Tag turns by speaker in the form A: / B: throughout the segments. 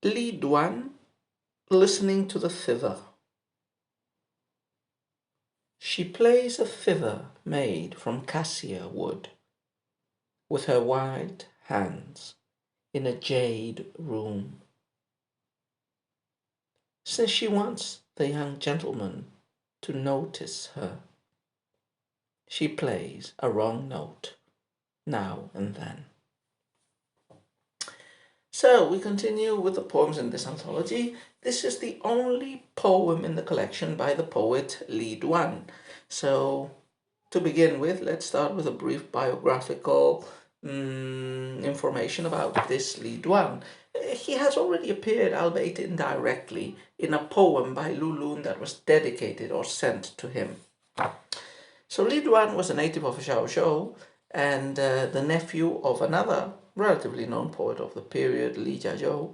A: Duan listening to the zither. She plays a zither made from cassia wood with her white hands in a jade room. Since she wants the young gentleman to notice her, she plays a wrong note now and then. So we continue with the poems in this anthology. This is the only poem in the collection by the poet Duan. So to begin with, let's start with a brief biographical information about this Duan. He has already appeared, albeit indirectly, in a poem by Lulun that was dedicated or sent to him. So Duan was a native of Zhao and the nephew of another relatively known poet of the period, Li Jiazhou.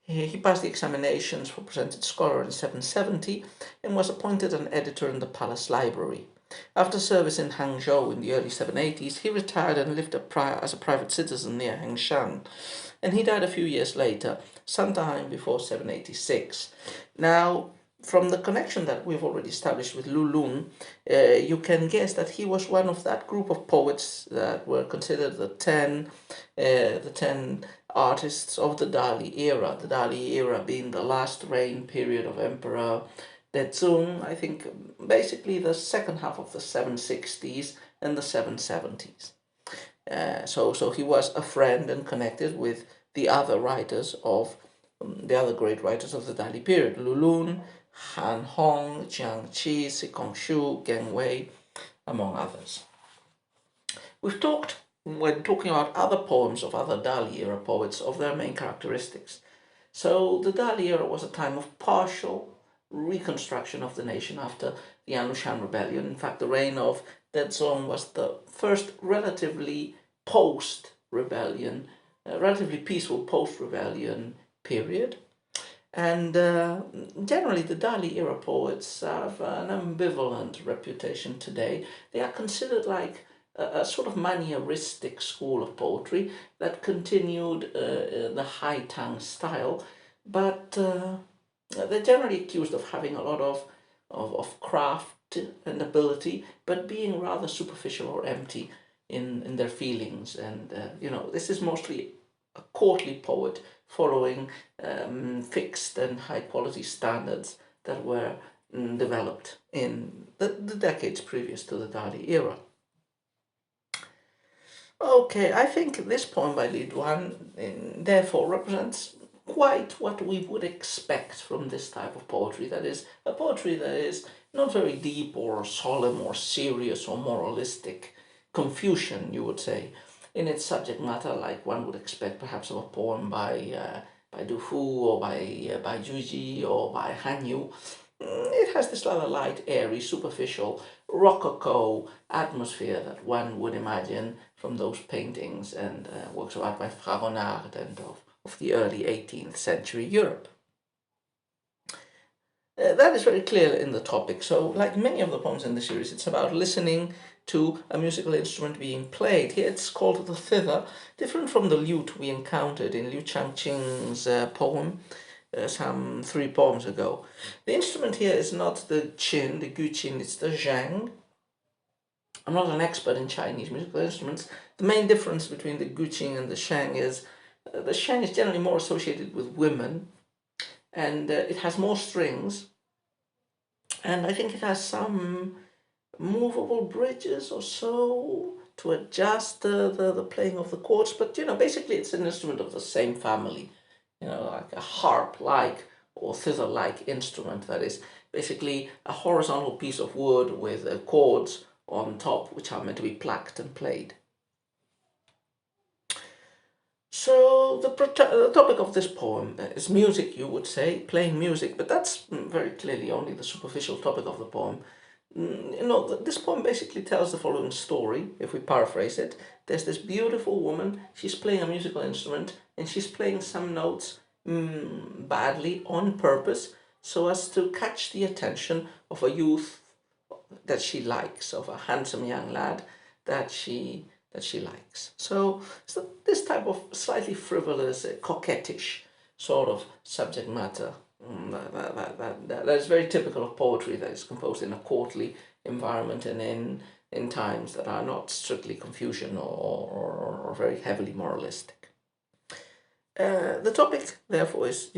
A: He passed the examinations for presented scholar in 770 and was appointed an editor in the palace library. After service in Hangzhou in the early 780s, he retired and lived as a private citizen near Hengshan, and he died a few years later, sometime before 786. Now, from the connection that we've already established with Lulun, you can guess that he was one of that group of poets that were considered the ten artists of the Dali era. The Dali era being the last reign period of Emperor Dezong, I think basically the second half of the 760s and the 770s. So he was a friend and connected with the other writers of the other great writers of the Dali period: Lulun, Han Hong, Jiang Qi, Sikongshu, Geng Wei, among others. We've talked, when talking about other poems of other Dali era poets, of their main characteristics. So the Dali era was a time of partial reconstruction of the nation after the Anushan rebellion. In fact, the reign of Dezong was the first relatively post-rebellion, relatively peaceful post-rebellion period. And generally, the Dali era poets have an ambivalent reputation today. They are considered like a sort of manieristic school of poetry that continued the high Tang style, but they're generally accused of having a lot of craft and ability, but being rather superficial or empty in their feelings. And, this is mostly a courtly poet following fixed and high quality standards that were developed in the decades previous to the Dali era. Okay, I think this poem by Duan therefore represents quite what we would expect from this type of poetry. That is, a poetry that is not very deep or solemn or serious or moralistic, Confucian, you would say, in its subject matter, like one would expect perhaps of a poem by Du Fu or by Juji or by Han Yu. It has this rather light, airy, superficial, rococo atmosphere that one would imagine from those paintings and works of art by Fragonard and of the early 18th century Europe. That is very clear in the topic. So, like many of the poems in the series, it's about listening to a musical instrument being played. Here it's called the zither, different from the lute we encountered in Liu Changqing's poem some 3 poems ago. The instrument here is not the qin, the gu qin, it's the zhang. I'm not an expert in Chinese musical instruments. The main difference between the guqin and the shang is the shang is generally more associated with women, and it has more strings, and I think it has some movable bridges or so to adjust the playing of the chords, but basically it's an instrument of the same family, like a harp-like or zither-like instrument that is basically a horizontal piece of wood with chords on top, which are meant to be plucked and played. So the topic of this poem is music, you would say, playing music, but that's very clearly only the superficial topic of the poem. This poem basically tells the following story, if we paraphrase it. There's this beautiful woman, she's playing a musical instrument, and she's playing some notes badly on purpose so as to catch the attention of a youth that she likes, of a handsome young lad that she likes. So this type of slightly frivolous, coquettish sort of subject matter. That is very typical of poetry that is composed in a courtly environment and in times that are not strictly Confucian or very heavily moralistic. The topic, therefore, is,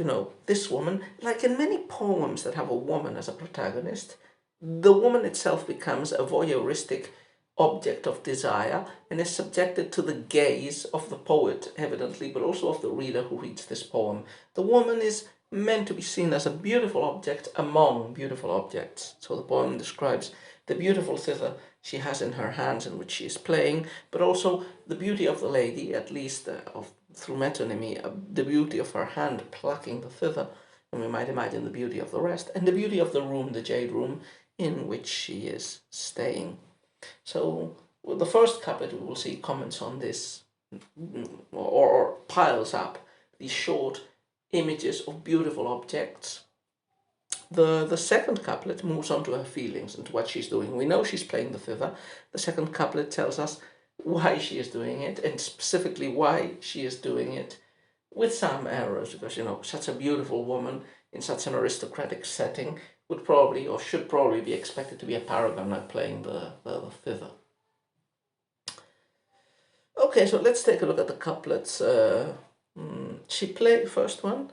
A: this woman. Like in many poems that have a woman as a protagonist, the woman itself becomes a voyeuristic object of desire and is subjected to the gaze of the poet, evidently, but also of the reader who reads this poem. The woman is meant to be seen as a beautiful object among beautiful objects. So the poem describes the beautiful zither she has in her hands in which she is playing, but also the beauty of the lady, at least through metonymy, the beauty of her hand plucking the zither, and we might imagine the beauty of the rest, and the beauty of the room, the jade room, in which she is staying. So with the first couplet, we will see comments on this, or piles up these short images of beautiful objects. The second couplet moves on to her feelings and to what she's doing. We know she's playing the zither. The second couplet tells us why she is doing it, and specifically why she is doing it with some errors, because, such a beautiful woman in such an aristocratic setting would probably, or should probably, be expected to be a paragon at playing the zither. Okay, so let's take a look at the couplets. First one.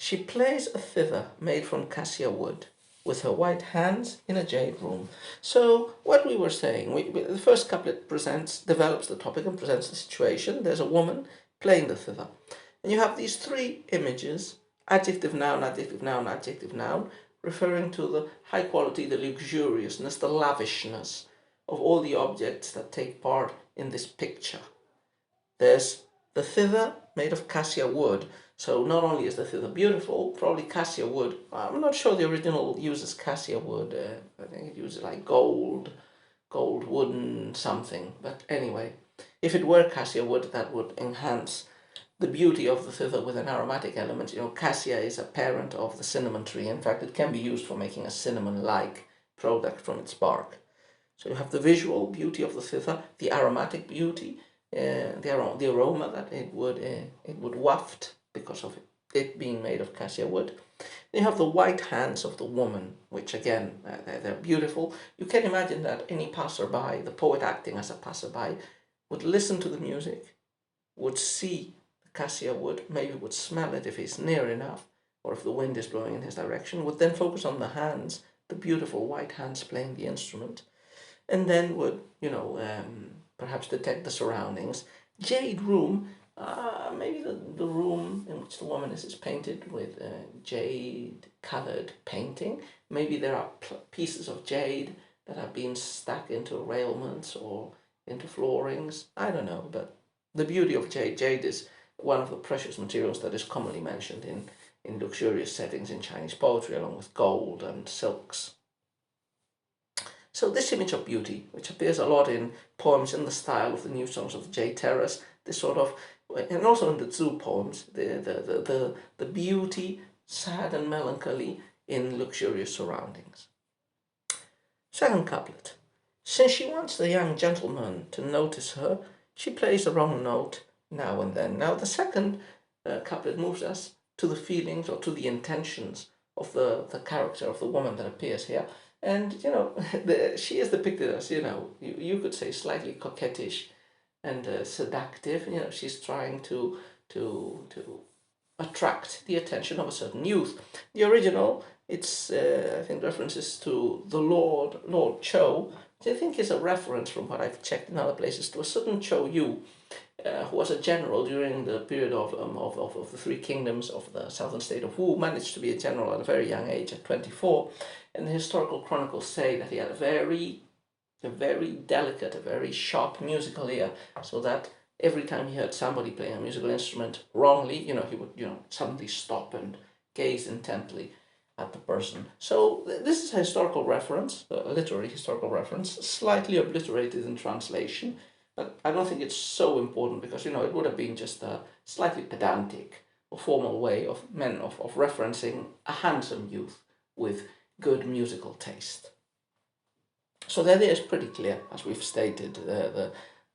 A: She plays a zither made from cassia wood with her white hands in a jade room. So what we were saying, the first couplet develops the topic and presents the situation. There's a woman playing the zither. And you have these three images, adjective, noun, adjective, noun, adjective, noun, referring to the high quality, the luxuriousness, the lavishness of all the objects that take part in this picture. There's the zither made of cassia wood. So not only is the zither beautiful, probably cassia wood. I'm not sure the original uses cassia wood. I think it uses like gold wooden something. But anyway, if it were cassia wood, that would enhance the beauty of the zither with an aromatic element. Cassia is a parent of the cinnamon tree. In fact, it can be used for making a cinnamon-like product from its bark. So you have the visual beauty of the zither, the aromatic beauty, the aroma that it would waft because of it being made of cassia wood. Then you have the white hands of the woman, which again, they're beautiful. You can imagine that any passerby, the poet acting as a passerby, would listen to the music, would see the cassia wood, maybe would smell it if he's near enough, or if the wind is blowing in his direction, would then focus on the hands, the beautiful white hands playing the instrument, and then would, perhaps detect the surroundings. Jade room, maybe the room in which the woman is painted with jade-colored painting. Maybe there are pieces of jade that have been stuck into railments or into floorings. I don't know, but the beauty of jade. Jade is one of the precious materials that is commonly mentioned in luxurious settings in Chinese poetry, along with gold and silks. So this image of beauty, which appears a lot in poems in the style of the new songs of the Jade Terrace, this sort of, and also in the Zhu poems, the beauty, sad and melancholy in luxurious surroundings. Second couplet. Since she wants the young gentleman to notice her, she plays the wrong note now and then. Now the second couplet moves us to the feelings or to the intentions of the character of the woman that appears here. And, she is depicted as, you could say slightly coquettish and seductive. She's trying to attract the attention of a certain youth. The original, it's, I think, references to the Lord Cho, which I think is a reference, from what I've checked in other places, to a certain Cho Yu, who was a general during the period of the Three Kingdoms of the southern state of Wu, managed to be a general at a very young age, at 24. And the historical chronicles say that he had a very delicate, a very sharp musical ear, so that every time he heard somebody playing a musical instrument wrongly, he would, suddenly stop and gaze intently at the person. So this is a historical reference, a literary historical reference, slightly obliterated in translation, but I don't think it's so important, because, it would have been just a slightly pedantic or formal way of referencing a handsome youth with good musical taste. So the idea is pretty clear, as we've stated.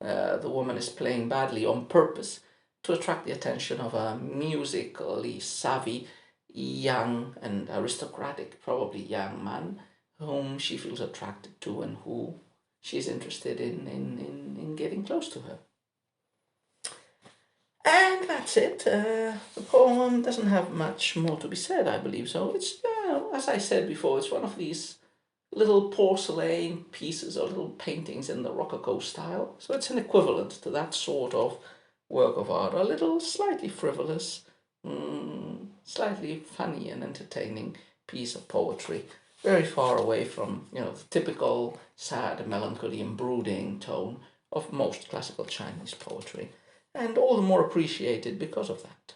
A: The woman is playing badly on purpose to attract the attention of a musically savvy, young and aristocratic, probably young man, whom she feels attracted to and who she's interested in getting close to her. And that's it. The poem doesn't have much more to be said, I believe. So it's, as I said before, it's one of these little porcelain pieces or little paintings in the Rococo style. So it's an equivalent to that sort of work of art, a little slightly frivolous, slightly funny and entertaining piece of poetry, very far away from, the typical sad, melancholy and brooding tone of most classical Chinese poetry, and all the more appreciated because of that.